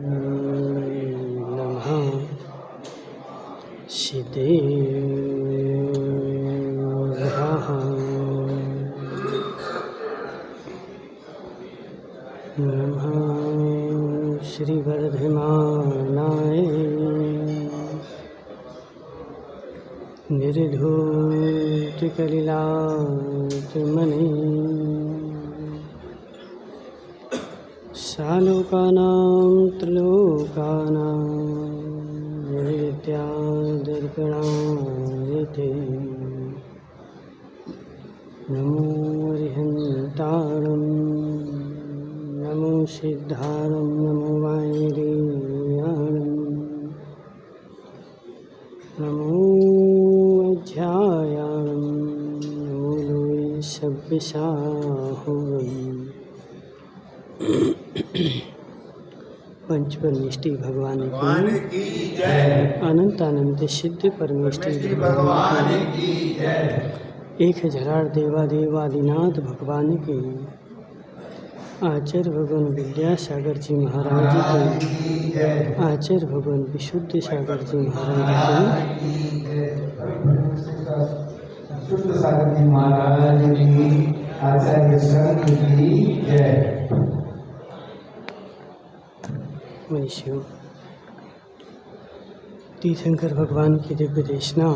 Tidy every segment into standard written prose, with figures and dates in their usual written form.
नमः सिद्धेभ्यः नमः श्रीवर्धमानाय निर्धूतकलिलात्मने सालोकानां त्रिलोकानां नित्यादर्पणाय ते नमो अरिहन्तारं नमो सिद्धारं नमो वायुदेवानं नमो अध्यायानं नमो लोय सभ्यसाहुरम् पंच परमेष्टि भगवान की अनंत अनंत सिद्ध परमेष्टि भगवान की 1000 देवादेव आदिनाथ भगवान के आचार्य भगवान विद्यासागर जी महाराज की आचार्य भगवान विशुद्ध सागर जी महाराज की आचार्य संघ की जय। मनुष्यों, तीर्थंकर भगवान की दिव्य देशना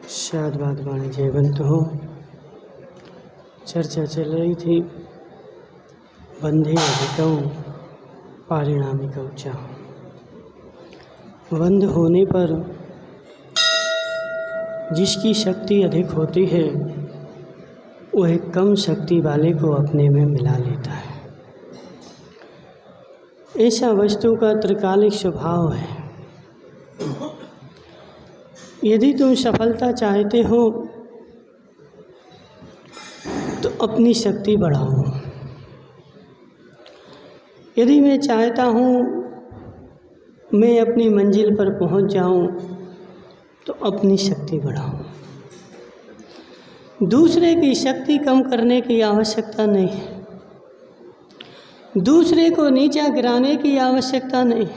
शादवाद वाणी जयवंत हो। चर्चा चल रही थी बंधे अधिकौ पारिणामिकौ च। बंध होने पर जिसकी शक्ति अधिक होती है वह कम शक्ति वाले को अपने में मिला लेता है। ऐसा वस्तु का त्रिकालिक स्वभाव है। यदि तुम सफलता चाहते हो तो अपनी शक्ति बढ़ाओ। यदि मैं चाहता हूँ मैं अपनी मंजिल पर पहुँच जाऊँ तो अपनी शक्ति बढ़ाओ। दूसरे की शक्ति कम करने की आवश्यकता नहीं है। दूसरे को नीचा गिराने की आवश्यकता नहीं।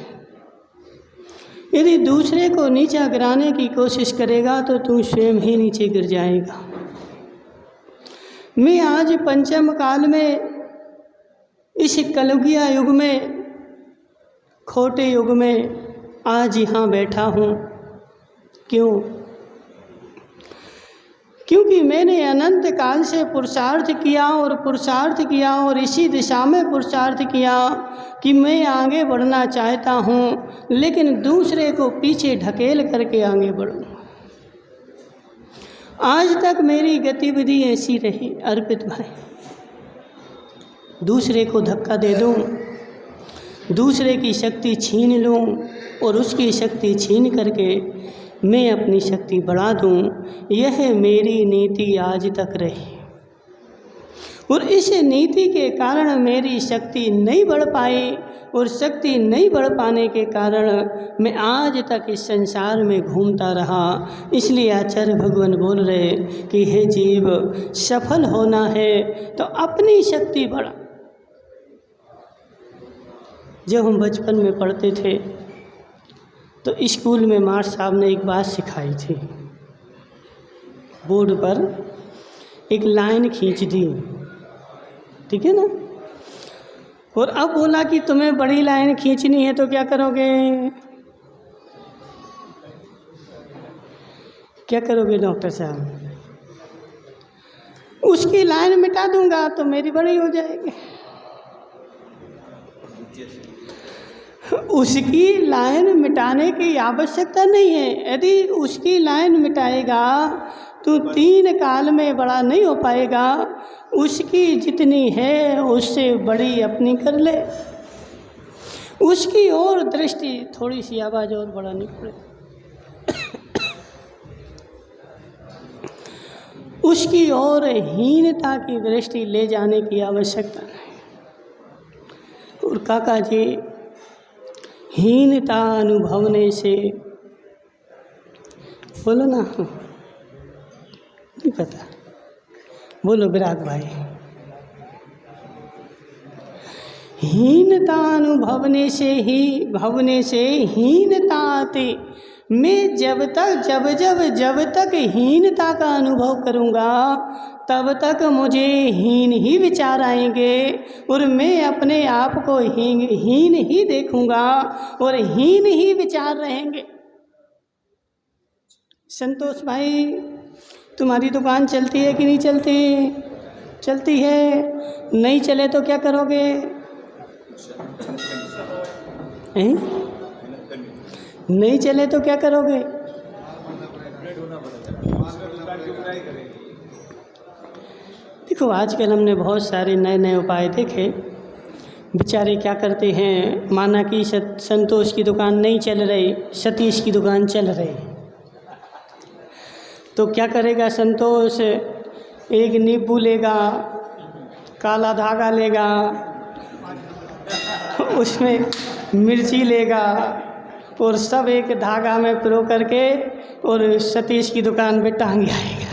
यदि दूसरे को नीचा गिराने की कोशिश करेगा तो तू स्वयं ही नीचे गिर जाएगा। मैं आज पंचम काल में इस कलयुगिया युग में खोटे युग में आज यहाँ बैठा हूँ। क्यों? क्योंकि मैंने अनंत काल से पुरुषार्थ किया और इसी दिशा में पुरुषार्थ किया कि मैं आगे बढ़ना चाहता हूँ, लेकिन दूसरे को पीछे ढकेल करके आगे बढ़ूँगा। आज तक मेरी गतिविधि ऐसी रही अर्पित भाई, दूसरे को धक्का दे दूँ, दूसरे की शक्ति छीन लूँ और उसकी शक्ति छीन करके मैं अपनी शक्ति बढ़ा दूँ। यह मेरी नीति आज तक रही और इस नीति के कारण मेरी शक्ति नहीं बढ़ पाई और शक्ति नहीं बढ़ पाने के कारण मैं आज तक इस संसार में घूमता रहा। इसलिए आचार्य भगवान बोल रहे कि हे जीव, सफल होना है तो अपनी शक्ति बढ़ा। जब हम बचपन में पढ़ते थे तो स्कूल में मास्टर साहब ने एक बात सिखाई थी। बोर्ड पर एक लाइन खींच दी, ठीक है ना, और अब बोला कि तुम्हें बड़ी लाइन खींचनी है तो क्या करोगे? क्या करोगे डॉक्टर साहब? उसकी लाइन मिटा दूंगा तो मेरी बड़ी हो जाएगी। उसकी लाइन मिटाने की आवश्यकता नहीं है। यदि उसकी लाइन मिटाएगा तो 3 काल में बड़ा नहीं हो पाएगा। उसकी जितनी है उससे बड़ी अपनी कर ले। उसकी और दृष्टि थोड़ी सी आवाज़ और बढ़ानी पड़े। उसकी और हीनता की दृष्टि ले जाने की आवश्यकता नहीं। और काका जी, हीनता अनुभवने से, बोलो ना, नहीं पता, बोलो विराट भाई। हीनतानुभवने से ही भवने से हीनता आती। मैं जब तक हीनता का अनुभव करूँगा तब तक मुझे हीन ही विचार आएंगे और मैं अपने आप को हीन ही देखूँगा और हीन ही विचार रहेंगे। संतोष भाई, तुम्हारी दुकान चलती है कि नहीं चलती? चलती है। नहीं चले तो क्या करोगे? नहीं चले तो क्या करोगे? देखो, आजकल हमने बहुत सारे नए उपाय देखे। बेचारे क्या करते हैं, माना कि संतोष की दुकान नहीं चल रही, सतीश की दुकान चल रही, तो क्या करेगा संतोष? एक नींबू लेगा, काला धागा लेगा, उसमें मिर्ची लेगा और सब एक धागा में पिरो करके और सतीश की दुकान पे टांग आएगा।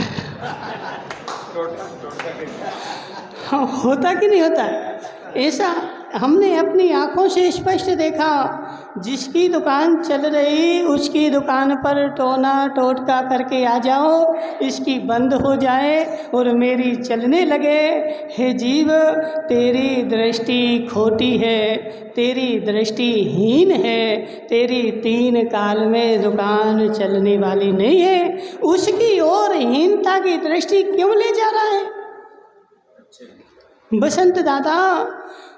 हाँ, होता कि नहीं होता? ऐसा हमने अपनी आँखों से स्पष्ट देखा। जिसकी दुकान चल रही उसकी दुकान पर टोना टोटका करके आ जाओ, इसकी बंद हो जाए और मेरी चलने लगे। हे जीव, तेरी दृष्टि खोटी है, तेरी दृष्टि हीन है, तेरी 3 काल में दुकान चलने वाली नहीं है। उसकी ओर हीनता की दृष्टि क्यों ले जा रहा है बसंत दादा?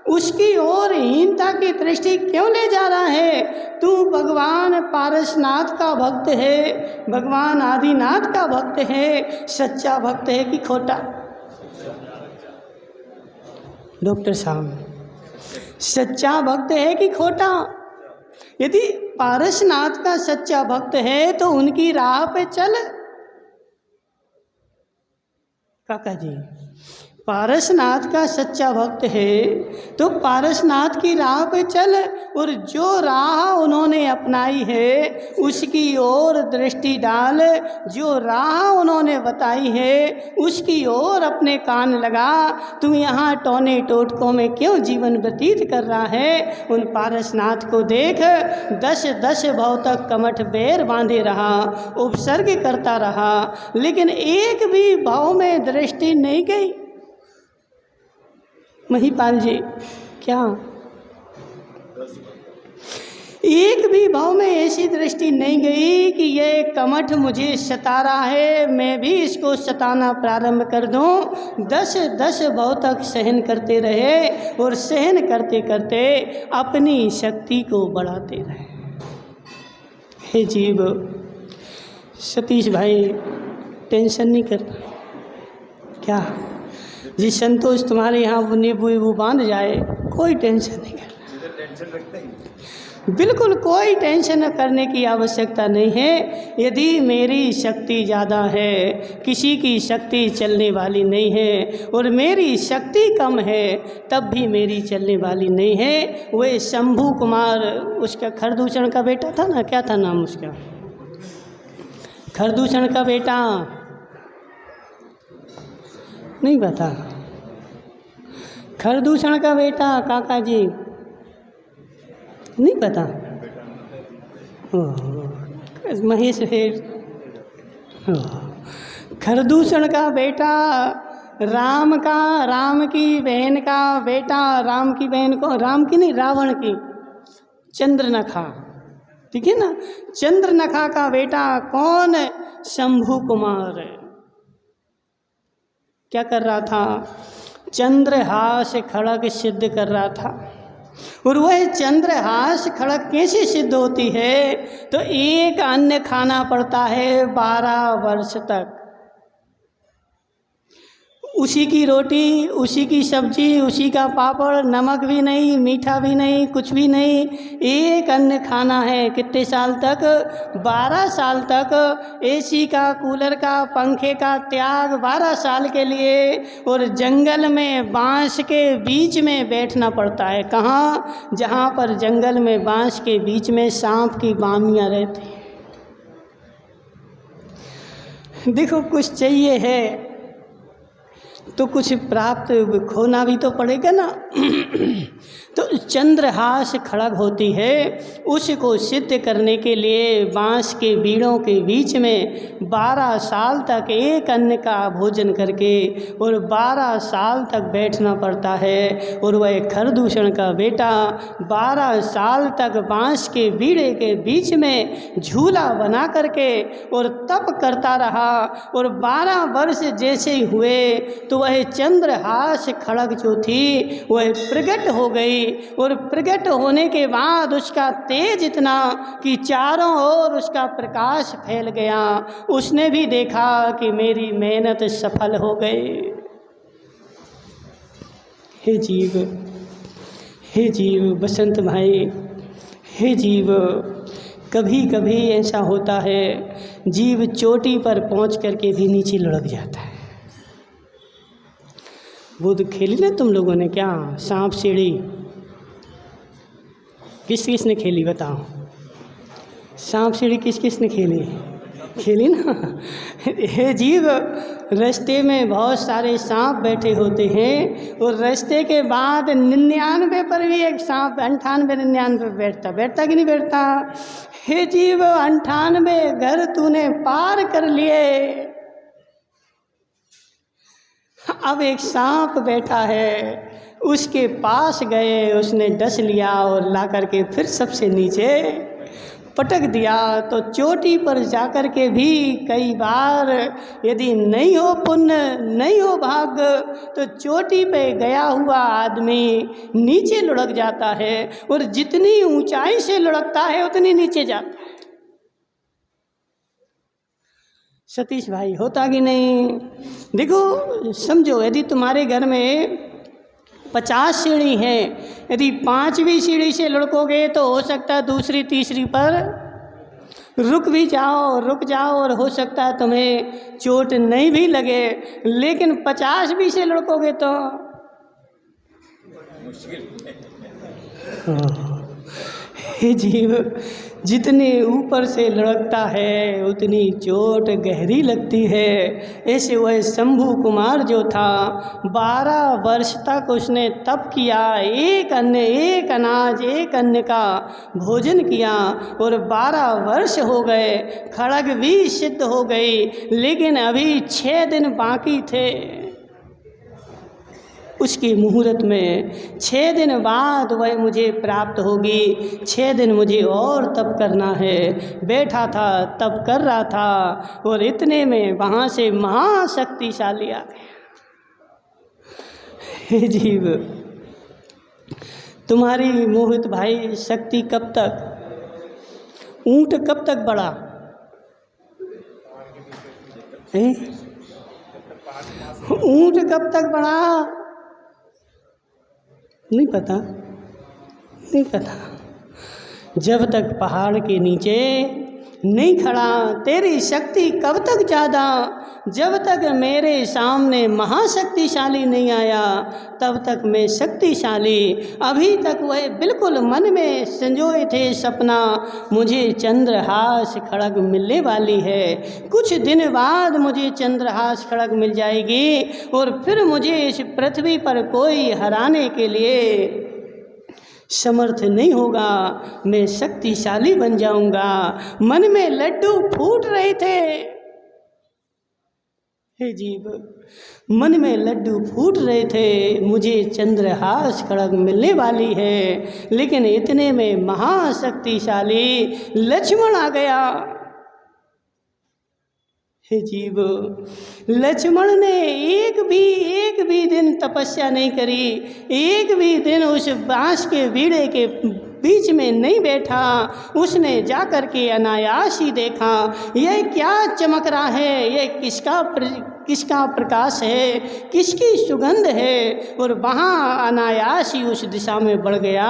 उसकी ओर हीनता की दृष्टि क्यों ले जा रहा है? तू भगवान पारसनाथ का भक्त है, भगवान आदिनाथ का भक्त है, सच्चा भक्त है कि खोटा? डॉक्टर साहब, सच्चा भक्त है कि खोटा? यदि पारसनाथ का सच्चा भक्त है तो उनकी राह पे चल। काका जी, पारसनाथ का सच्चा भक्त है तो पारसनाथ की राह पे चल और जो राह उन्होंने अपनाई है उसकी ओर दृष्टि डाल। जो राह उन्होंने बताई है उसकी ओर अपने कान लगा। तू यहाँ टोने टोटकों में क्यों जीवन व्यतीत कर रहा है? उन पारसनाथ को देख, 10 भव तक कमठ बेर बांधे रहा, उपसर्ग करता रहा, लेकिन एक भी भाव में दृष्टि नहीं गई। महिपाल जी, क्या एक भी भाव में ऐसी दृष्टि नहीं गई कि ये कमठ मुझे सता रहा है, मैं भी इसको सताना प्रारंभ कर दूं? 10 भाव तक सहन करते रहे और सहन करते करते अपनी शक्ति को बढ़ाते रहे। हे जीव, सतीश भाई टेंशन नहीं कर। क्या जी संतोष तुम्हारे यहाँ नींबू बांध जाए, कोई टेंशन नहीं कर। बिल्कुल कोई टेंशन करने की आवश्यकता नहीं है। यदि मेरी शक्ति ज़्यादा है, किसी की शक्ति चलने वाली नहीं है, और मेरी शक्ति कम है तब भी मेरी चलने वाली नहीं है। वह शंभू कुमार, उसका खरदूषण का बेटा था ना, क्या था नाम उसका? खरदूषण का बेटा नहीं पता? खरदूषण का बेटा काका जी नहीं पता? महेश है। खरदूषण का बेटा राम की बहन का बेटा, राम की बहन को, राम की नहीं रावण की, चंद्रनखा, ठीक है ना? चंद्रनखा का बेटा कौन? शंभू कुमार। क्या कर रहा था? चंद्रहास खड़ग सिद्ध कर रहा था। और वह चंद्रहास खड़ग कैसे सिद्ध होती है? तो एक अन्न खाना पड़ता है 12 वर्ष तक। उसी की रोटी, उसी की सब्जी, उसी का पापड़, नमक भी नहीं, मीठा भी नहीं, कुछ भी नहीं, एक अन्न खाना है। कितने साल तक? 12 साल तक। एसी का, कूलर का, पंखे का त्याग 12 साल के लिए। और जंगल में बांस के बीच में बैठना पड़ता है। कहाँ? जहाँ पर जंगल में बांस के बीच में सांप की बामियाँ रहती हैं। देखो, कुछ चाहिए है तो कुछ प्राप्त खोना भी तो पड़ेगा ना। तो चंद्रहास खड़ग होती है, उसको सिद्ध करने के लिए बांस के बीड़ों के बीच में 12 साल तक एक अन्न का भोजन करके और 12 साल तक बैठना पड़ता है। और वह खरदूषण का बेटा 12 साल तक बांस के बीड़े के बीच में झूला बना करके और तप करता रहा। और 12 वर्ष जैसे ही हुए तो वह चंद्रहास खड़ग जो थी वह प्रकट हो गई। और प्रकट होने के बाद उसका तेज इतना कि चारों ओर उसका प्रकाश फैल गया। उसने भी देखा कि मेरी मेहनत सफल हो गई। हे जीव बसंत भाई, हे जीव, कभी कभी ऐसा होता है जीव चोटी पर पहुंच करके भी नीचे लुढ़क जाता है। वो तो खेली ना तुम लोगों ने, क्या सांप सीढ़ी किस किस ने खेली बताओ? सांप सीढ़ी किस किस ने खेली ना। हे जीव, रास्ते में बहुत सारे सांप बैठे होते हैं और रास्ते के बाद 99 पर भी एक सांप 98 99 बैठता कि नहीं बैठता? हे जीव, 98 घर तूने पार कर लिए, अब एक सांप बैठा है, उसके पास गए, उसने डस लिया और ला करके फिर सबसे नीचे पटक दिया। तो चोटी पर जाकर के भी कई बार यदि नहीं हो पुण्य, नहीं हो भाग्य, तो चोटी पे गया हुआ आदमी नीचे लुढ़क जाता है और जितनी ऊंचाई से लुढ़कता है उतनी नीचे जाता है। सतीश भाई, होता कि नहीं? देखो समझो, यदि तुम्हारे घर में 50 सीढ़ी है, यदि 5वीं सीढ़ी से लुढ़कोगे तो हो सकता है दूसरी तीसरी पर रुक जाओ और हो सकता है तुम्हें चोट नहीं भी लगे। लेकिन 50वीं से लुढ़कोगे तो हे जीव, जितने ऊपर से लुढ़कता है उतनी चोट गहरी लगती है। ऐसे वह शंभू कुमार जो था 12 वर्ष तक उसने तप किया, एक अन्न, एक अनाज, एक अन्न का भोजन किया और 12 वर्ष हो गए, खड़ग भी सिद्ध हो गई, लेकिन अभी 6 दिन बाकी थे। उसकी मुहूर्त में 6 दिन बाद वह मुझे प्राप्त होगी, 6 दिन मुझे और तप करना है। बैठा था, तप कर रहा था और इतने में वहाँ से महाशक्तिशाली आ गया। हे जीव, तुम्हारी मोहित भाई शक्ति कब तक? ऊंट कब तक बढ़ा? ऊंट कब तक बढ़ा? नहीं पता। जब तक पहाड़ के नीचे नहीं खड़ा, तेरी शक्ति कब तक ज़्यादा? जब तक मेरे सामने महाशक्तिशाली नहीं आया तब तक मैं शक्तिशाली। अभी तक वह बिल्कुल मन में संजोए थे सपना, मुझे चंद्रहास खड़ग मिलने वाली है, कुछ दिन बाद मुझे चंद्रहास खड़ग मिल जाएगी और फिर मुझे इस पृथ्वी पर कोई हराने के लिए समर्थ नहीं होगा, मैं शक्तिशाली बन जाऊंगा। मन में लड्डू फूट रहे थे। हे जीव, मन में लड्डू फूट रहे थे, मुझे चंद्रहास खड़ग मिलने वाली है। लेकिन इतने में महाशक्तिशाली लक्ष्मण आ गया। हे जीव, लक्ष्मण ने एक भी दिन तपस्या नहीं करी, एक भी दिन उस बांस के बीड़े के बीच में नहीं बैठा। उसने जाकर के अनायास ही देखा, यह क्या चमक रहा है, यह किसका प्रकाश है, किसकी सुगंध है। और वहाँ अनायास ही उस दिशा में बढ़ गया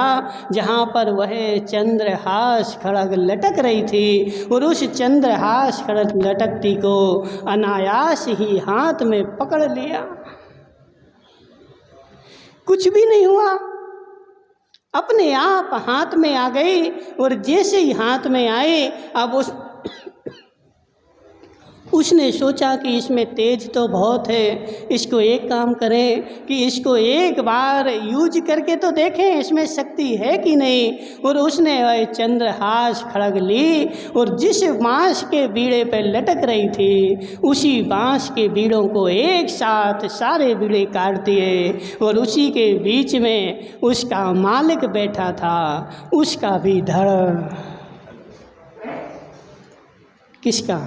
जहाँ पर वह चंद्रहास खड़ग लटक रही थी। और उस चंद्रहास खड़ग लटकती को अनायास ही हाथ में पकड़ लिया। कुछ भी नहीं हुआ, अपने आप हाथ में आ गई। और जैसे ही हाथ में आए, अब उसने सोचा कि इसमें तेज तो बहुत है, इसको एक काम करें कि इसको एक बार यूज करके तो देखें इसमें शक्ति है कि नहीं। और उसने वह चंद्रहास खड़ग ली और जिस बांस के बीड़े पर लटक रही थी उसी बांस के बीड़ों को एक साथ सारे बीड़े काट दिए और उसी के बीच में उसका मालिक बैठा था, उसका भी धड़। किसका?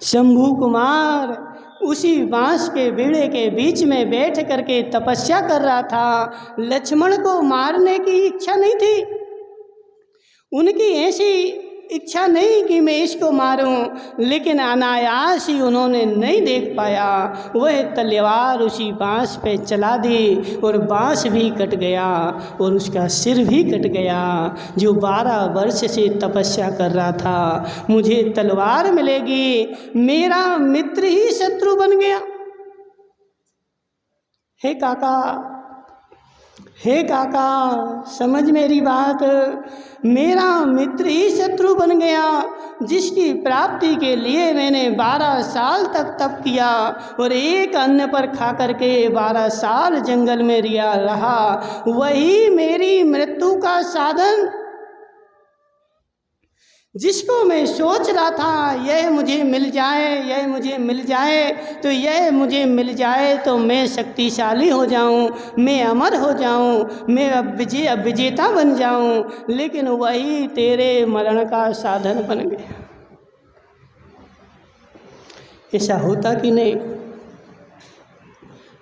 शंभू कुमार उसी बांस के बीड़े के बीच में बैठ करके तपस्या कर रहा था। लक्ष्मण को मारने की इच्छा नहीं थी, उनकी ऐसी इच्छा नहीं कि मैं इसको मारूं, लेकिन अनायास ही उन्होंने नहीं देख पाया, वह तलवार उसी बांस पे चला दी और बांस भी कट गया और उसका सिर भी कट गया। जो 12 वर्ष से तपस्या कर रहा था, मुझे तलवार मिलेगी, मेरा मित्र ही शत्रु बन गया। हे काका, हे काका, समझ मेरी बात, मेरा मित्र ही शत्रु बन गया, जिसकी प्राप्ति के लिए मैंने 12 साल तक तप किया और एक अन्न पर खा करके 12 साल जंगल में रिया रहा, वही मेरी मृत्यु का साधन। जिसको मैं सोच रहा था यह मुझे मिल जाए, यह मुझे मिल जाए, तो यह मुझे मिल जाए तो मैं शक्तिशाली हो जाऊं, मैं अमर हो जाऊं, मैं अब विजेता बन जाऊं, लेकिन वही तेरे मरण का साधन बन गया। ऐसा होता कि नहीं?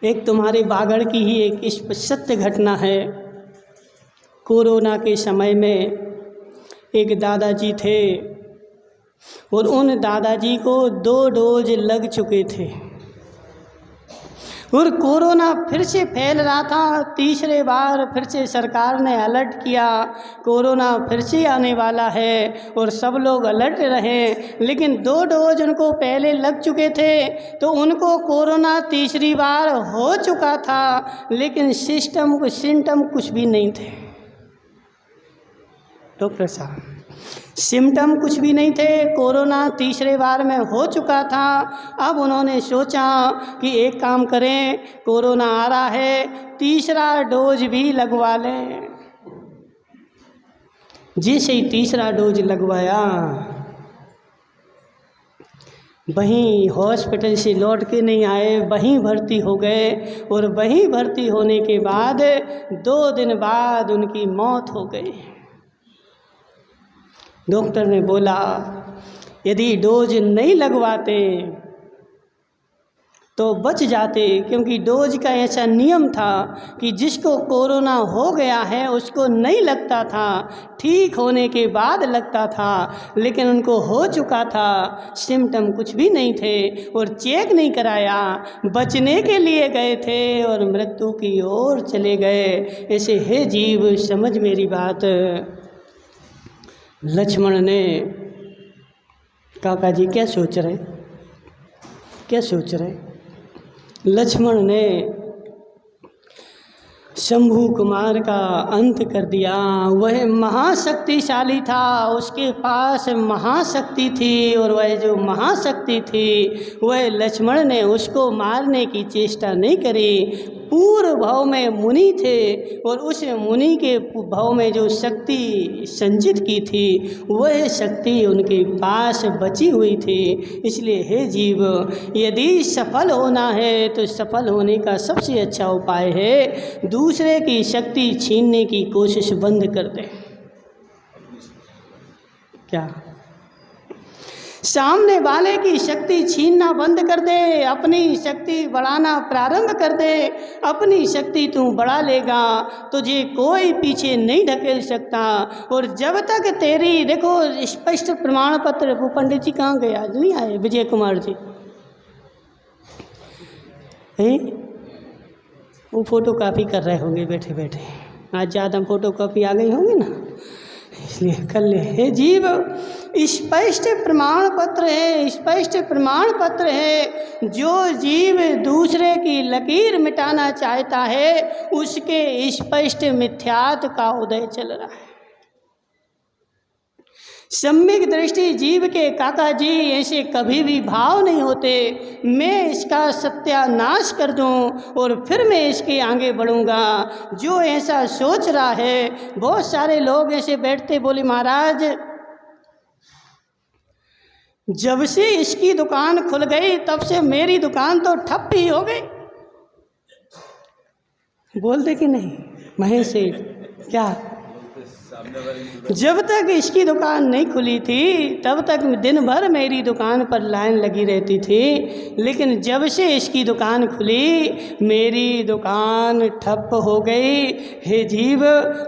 एक तुम्हारे बागड़ की ही एक सत्य घटना है। कोरोना के समय में एक दादाजी थे और उन दादाजी को 2 डोज लग चुके थे और कोरोना फिर से फैल रहा था। तीसरे बार फिर से सरकार ने अलर्ट किया, कोरोना फिर से आने वाला है और सब लोग अलर्ट रहे। लेकिन 2 डोज उनको पहले लग चुके थे तो उनको कोरोना तीसरी बार हो चुका था, लेकिन सिम्टम कुछ भी नहीं थे। डॉक्टर साहब, सिम्टम कुछ भी नहीं थे, कोरोना तीसरे बार में हो चुका था। अब उन्होंने सोचा कि एक काम करें, कोरोना आ रहा है, तीसरा डोज भी लगवा लें। जैसे ही तीसरा डोज लगवाया, वहीं हॉस्पिटल से लौट के नहीं आए, वहीं भर्ती हो गए और वहीं भर्ती होने के बाद 2 दिन बाद उनकी मौत हो गई। डॉक्टर ने बोला यदि डोज नहीं लगवाते तो बच जाते, क्योंकि डोज का ऐसा नियम था कि जिसको कोरोना हो गया है उसको नहीं लगता था, ठीक होने के बाद लगता था, लेकिन उनको हो चुका था, सिम्टम कुछ भी नहीं थे और चेक नहीं कराया, बचने के लिए गए थे और मृत्यु की ओर चले गए। ऐसे हे जीव, समझ मेरी बात। लक्ष्मण ने, काका जी क्या सोच रहे, क्या सोच रहे? लक्ष्मण ने शंभू कुमार का अंत कर दिया। वह महाशक्तिशाली था, उसके पास महाशक्ति थी और वह जो महाशक्ति थी वह लक्ष्मण ने उसको मारने की चेष्टा नहीं करी। पूर्व भाव में मुनि थे और उस मुनि के भाव में जो शक्ति संचित की थी वह शक्ति उनके पास बची हुई थी। इसलिए हे जीव, यदि सफल होना है तो सफल होने का सबसे अच्छा उपाय है दूसरे की शक्ति छीनने की कोशिश बंद कर दे। क्या? सामने वाले की शक्ति छीनना बंद कर दे, अपनी शक्ति बढ़ाना प्रारंभ कर दे। अपनी शक्ति तू बढ़ा लेगा तुझे कोई पीछे नहीं ढकेल सकता। और जब तक तेरी, देखो स्पष्ट प्रमाण पत्र, वो पंडित जी कहाँ गए, आज नहीं आए, विजय कुमार जी हैं, वो फोटो कॉपी कर रहे होंगे बैठे बैठे, आज ज़्यादा फोटो कॉपी आ गई होंगी ना, इसलिए कर ले। हे जीव, स्पष्ट प्रमाण पत्र है, स्पष्ट प्रमाण पत्र है। जो जीव दूसरे की लकीर मिटाना चाहता है उसके स्पष्ट मिथ्यात्व का उदय चल रहा है। सम्यक दृष्टि जीव के काका जी ऐसे कभी भी भाव नहीं होते। मैं इसका सत्यानाश कर दूं और फिर मैं इसके आगे बढ़ूंगा। जो ऐसा सोच रहा है, बहुत सारे लोग ऐसे बैठते बोले महाराज जब से इसकी दुकान खुल गई तब से मेरी दुकान तो ठप ही हो गई। बोलते कि नहीं महेश सेठ, क्या जब तक इसकी दुकान नहीं खुली थी तब तक दिन भर मेरी दुकान पर लाइन लगी रहती थी, लेकिन जब से इसकी दुकान खुली मेरी दुकान ठप हो गई। हे जीव,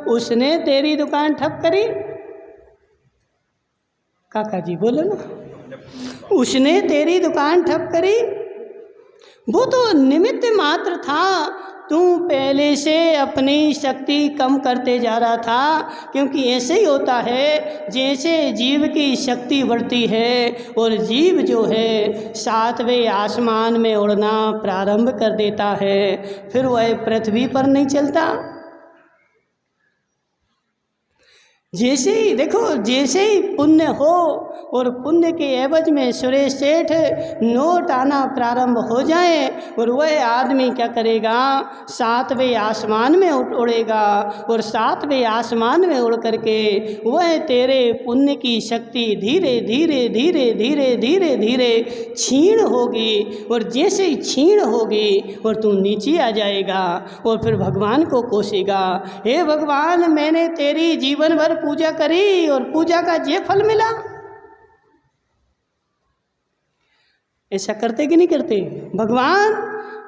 उसने तेरी दुकान ठप करी? काका जी बोलो ना, उसने तेरी दुकान ठप करी? वो तो निमित्त मात्र था। तू पहले से अपनी शक्ति कम करते जा रहा था, क्योंकि ऐसे ही होता है जैसे जीव की शक्ति बढ़ती है और जीव जो है 7वें आसमान में उड़ना प्रारंभ कर देता है, फिर वह पृथ्वी पर नहीं चलता। जैसे ही देखो, जैसे ही पुण्य हो और पुण्य के एवज में सुरेश सेठ नोट आना प्रारंभ हो जाए और वह आदमी क्या करेगा, 7वें आसमान में उड़ेगा और 7वें आसमान में उड़ करके वह तेरे पुण्य की शक्ति धीरे धीरे धीरे धीरे धीरे धीरे क्षीण होगी और जैसे ही क्षीण होगी और तू नीचे आ जाएगा और फिर भगवान को कोसेगा, हे भगवान मैंने तेरी जीवन भर पूजा करी और पूजा का ये फल मिला। ऐसा करते कि नहीं करते? भगवान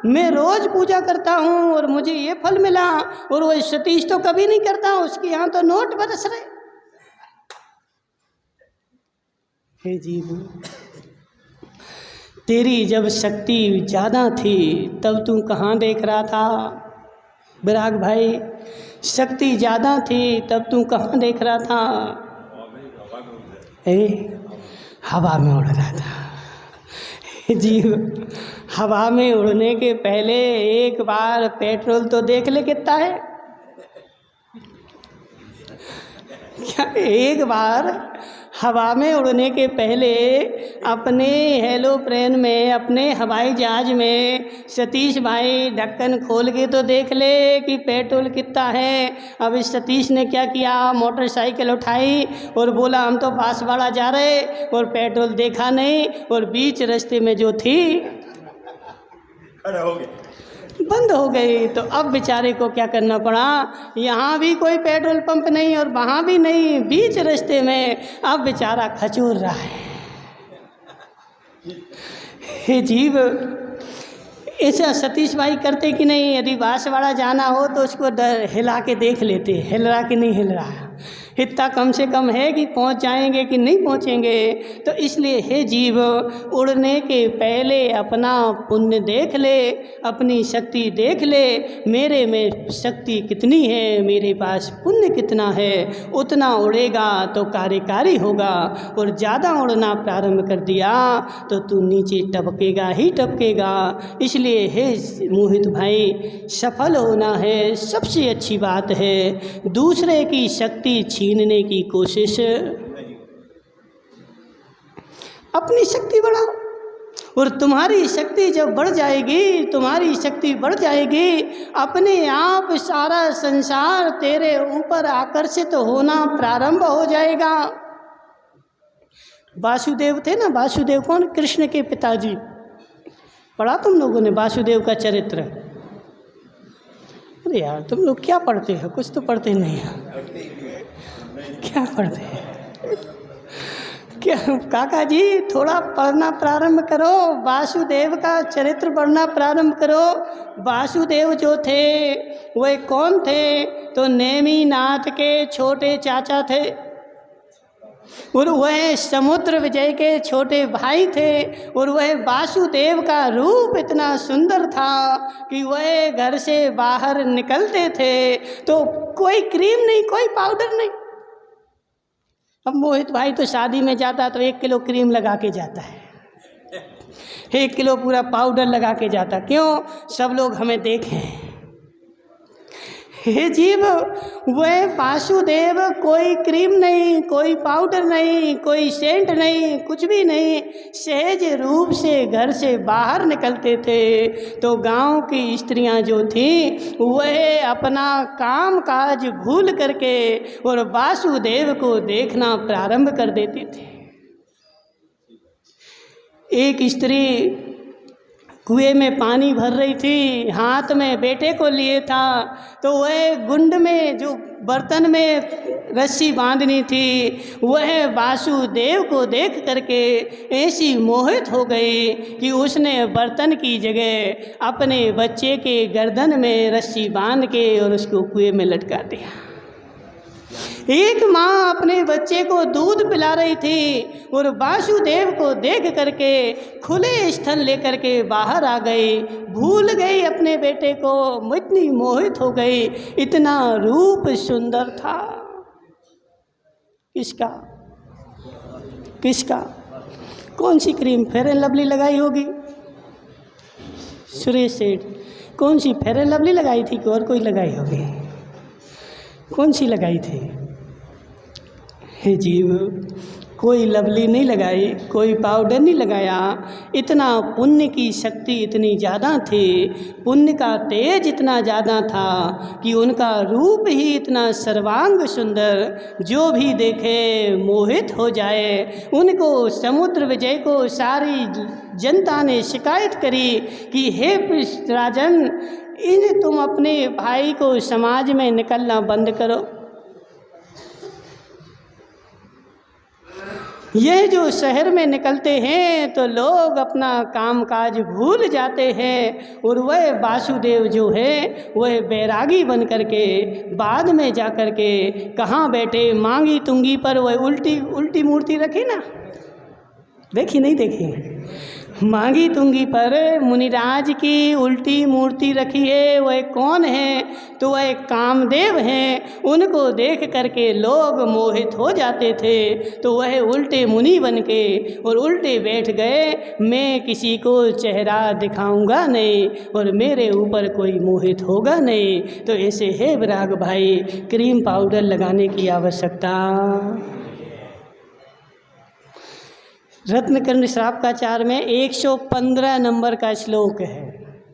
मैं रोज पूजा करता हूं और मुझे ये फल मिला, और वो सतीश तो कभी नहीं करता, उसके यहाँ तो नोट बरस रहे। हे जीव, तेरी जब शक्ति ज़्यादा थी तब तू कहाँ देख रहा था? विराग भाई, शक्ति ज़्यादा थी तब तू कहाँ देख रहा था? हवा में उड़ रहा था। जीव, हवा में उड़ने के पहले एक बार पेट्रोल तो देख ले कितना है। क्या एक बार हवा में उड़ने के पहले अपने हेलोप्लेन में, अपने हवाई जहाज में सतीश भाई ढक्कन खोल के तो देख ले कि पेट्रोल कितना है। अब इस सतीश ने क्या किया, मोटरसाइकिल उठाई और बोला हम तो बांसवाड़ा जा रहे, और पेट्रोल देखा नहीं और बीच रास्ते में जो थी बंद हो गई। तो अब बेचारे को क्या करना पड़ा, यहाँ भी कोई पेट्रोल पंप नहीं और वहाँ भी नहीं, बीच रास्ते में अब बेचारा खचूर रहा है। हे जीव, ऐसा सतीश भाई करते कि नहीं? यदि बांसवाड़ा जाना हो तो उसको हिला के देख लेते, हिल रहा कि नहीं हिल रहा, इतना कम से कम है कि पहुंच जाएंगे कि नहीं पहुंचेंगे। तो इसलिए हे जीव, उड़ने के पहले अपना पुण्य देख ले, अपनी शक्ति देख ले, मेरे में शक्ति कितनी है, मेरे पास पुण्य कितना है, उतना उड़ेगा तो कार्यकारी होगा। और ज़्यादा उड़ना प्रारंभ कर दिया तो तू नीचे टपकेगा ही टपकेगा। इसलिए हे मोहित भाई, सफल होना है सबसे अच्छी बात है, दूसरे की शक्ति छीनने की कोशिश, अपनी शक्ति बढ़ाओ। और तुम्हारी शक्ति जब बढ़ जाएगी, तुम्हारी शक्ति बढ़ जाएगी, अपने आप सारा संसार तेरे ऊपर आकर्षित होना प्रारंभ हो जाएगा। वासुदेव थे ना, वासुदेव कौन? कृष्ण के पिताजी। पढ़ा तुम लोगों ने वासुदेव का चरित्र? अरे यार तुम लोग क्या पढ़ते हो, कुछ तो पढ़ते नहीं है। क्या पढ़ते हैं क्या? काका जी थोड़ा पढ़ना प्रारंभ करो, वासुदेव का चरित्र पढ़ना प्रारंभ करो। वासुदेव जो थे वह कौन थे? तो नेमिनाथ के छोटे चाचा थे और वह समुद्र विजय के छोटे भाई थे। और वह वासुदेव का रूप इतना सुंदर था कि वह घर से बाहर निकलते थे तो कोई क्रीम नहीं, कोई पाउडर नहीं। अब मोहित भाई तो शादी में जाता तो 1 किलो क्रीम लगा के जाता है, 1 किलो पूरा पाउडर लगा के जाता। क्यों? सब लोग हमें देखें। हे जीव, वह वासुदेव कोई क्रीम नहीं, कोई पाउडर नहीं, कोई सेंट नहीं, कुछ भी नहीं, सहज रूप से घर से बाहर निकलते थे तो गांव की स्त्रियां जो थीं वह अपना काम काज भूल करके और वासुदेव को देखना प्रारंभ कर देती थी। एक स्त्री कुएं में पानी भर रही थी, हाथ में बेटे को लिए था, तो वह गुंड में जो बर्तन में रस्सी बांधनी थी वह वासुदेव को देख करके ऐसी मोहित हो गई कि उसने बर्तन की जगह अपने बच्चे के गर्दन में रस्सी बांध के और उसको कुएं में लटका दिया। एक माँ अपने बच्चे को दूध पिला रही थी और वासुदेव को देख करके खुले स्थल लेकर के बाहर आ गई, भूल गई अपने बेटे को, इतनी मोहित हो गई, इतना रूप सुंदर था। किसका किसका? कौन सी क्रीम? फेयर एंड लवली लगाई होगी सुरेश सेठ। कौन सी? फेयर एंड लवली लगाई थी कि और कोई लगाई होगी? कौन सी लगाई थी? हे जीव, कोई लवली नहीं लगाई, कोई पाउडर नहीं लगाया। इतना पुण्य की शक्ति इतनी ज़्यादा थी, पुण्य का तेज इतना ज़्यादा था कि उनका रूप ही इतना सर्वांग सुंदर, जो भी देखे मोहित हो जाए। उनको समुद्र विजय को सारी जनता ने शिकायत करी कि हे राजन, तुम अपने भाई को समाज में निकलना बंद करो। ये जो शहर में निकलते हैं तो लोग अपना कामकाज भूल जाते हैं और वह वासुदेव जो है वह बैरागी बन करके बाद में जा कर के कहाँ बैठे, मांगी तुंगी पर वह उल्टी मूर्ति रखी ना, देखी नहीं देखी? मांगी तुंगी पर मुनिराज की उल्टी मूर्ति रखी है। वह कौन है? तो वह कामदेव हैं। उनको देख करके लोग मोहित हो जाते थे तो वह उल्टे मुनि बन के और उल्टे बैठ गए, मैं किसी को चेहरा दिखाऊंगा नहीं और मेरे ऊपर कोई मोहित होगा नहीं। तो ऐसे है विराग भाई, क्रीम पाउडर लगाने की आवश्यकता। रत्नकर्ण श्रावकाचार में 115 नंबर का श्लोक है,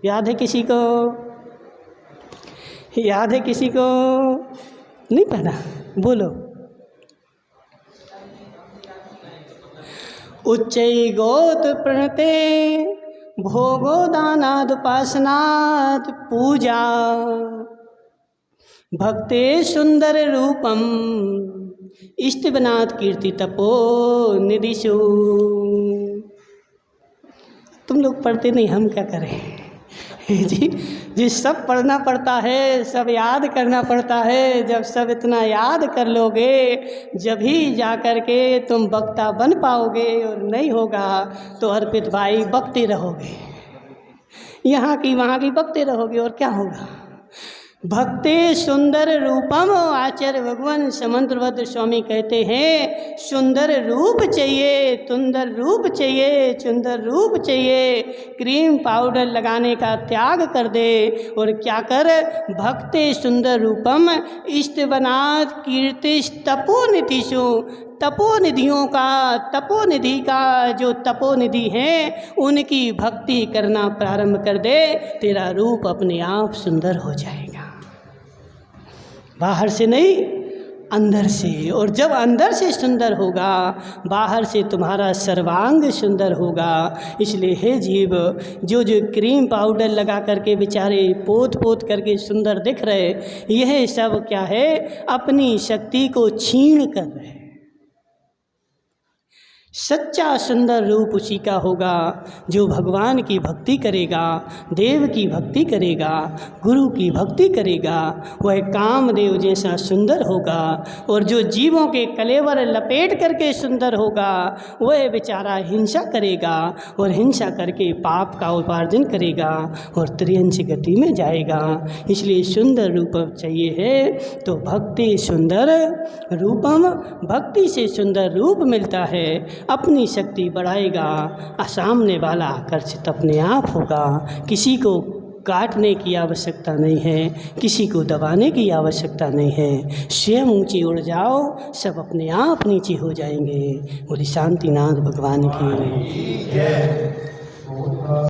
याद है किसी को? याद है किसी को? नहीं पढ़ा? बोलो। उच्चै गोत प्रणते भोगो दानाद उपासनात् पूजा भक्ते सुंदर रूपम इष्टवनात् कीर्ति तपो निधिषु। तुम लोग पढ़ते नहीं, हम क्या करें जी सब पढ़ना पड़ता है, सब याद करना पड़ता है। जब सब इतना याद कर लोगे जब ही जा कर के तुम वक्ता बन पाओगे, और नहीं होगा तो अर्पित भाई बकते रहोगे, यहाँ की वहाँ की बकते रहोगे, और क्या होगा। भक्ते सुंदर रूपम, आचार्य भगवान समंत्रभद्र स्वामी कहते हैं सुंदर रूप चाहिए, सुंदर रूप चाहिए, सुंदर रूप चाहिए। क्रीम पाउडर लगाने का त्याग कर दे और क्या कर, भक्ते सुंदर रूपम इष्टवनात् कीर्तिश तपोनिधिषु, तपोनिधियों का, तपोनिधि का जो तपोनिधि हैं उनकी भक्ति करना प्रारंभ कर दे, तेरा रूप अपने आप सुंदर हो जाएगा, बाहर से नहीं अंदर से। और जब अंदर से सुंदर होगा बाहर से तुम्हारा सर्वांग सुंदर होगा। इसलिए हे जीव, जो जो क्रीम पाउडर लगा करके बेचारे पोत पोत करके सुंदर दिख रहे, यह सब क्या है, अपनी शक्ति को छीन कर रहे। सच्चा सुंदर रूप उसी का होगा जो भगवान की भक्ति करेगा, देव की भक्ति करेगा, गुरु की भक्ति करेगा, वह कामदेव जैसा सुंदर होगा। और जो जीवों के कलेवर लपेट करके सुंदर होगा वह बेचारा हिंसा करेगा और हिंसा करके पाप का उपार्जन करेगा और त्रियंश गति में जाएगा। इसलिए सुंदर रूप चाहिए है तो भक्ति सुंदर रूपम, भक्ति से सुंदर रूप मिलता है, अपनी शक्ति बढ़ाएगा, सामने वाला आकर्षित अपने आप होगा, किसी को काटने की आवश्यकता नहीं है, किसी को दबाने की आवश्यकता नहीं है। स्वयं ऊंचे उड़ जाओ, सब अपने आप नीचे हो जाएंगे। बोले शांतिनाथ भगवान की।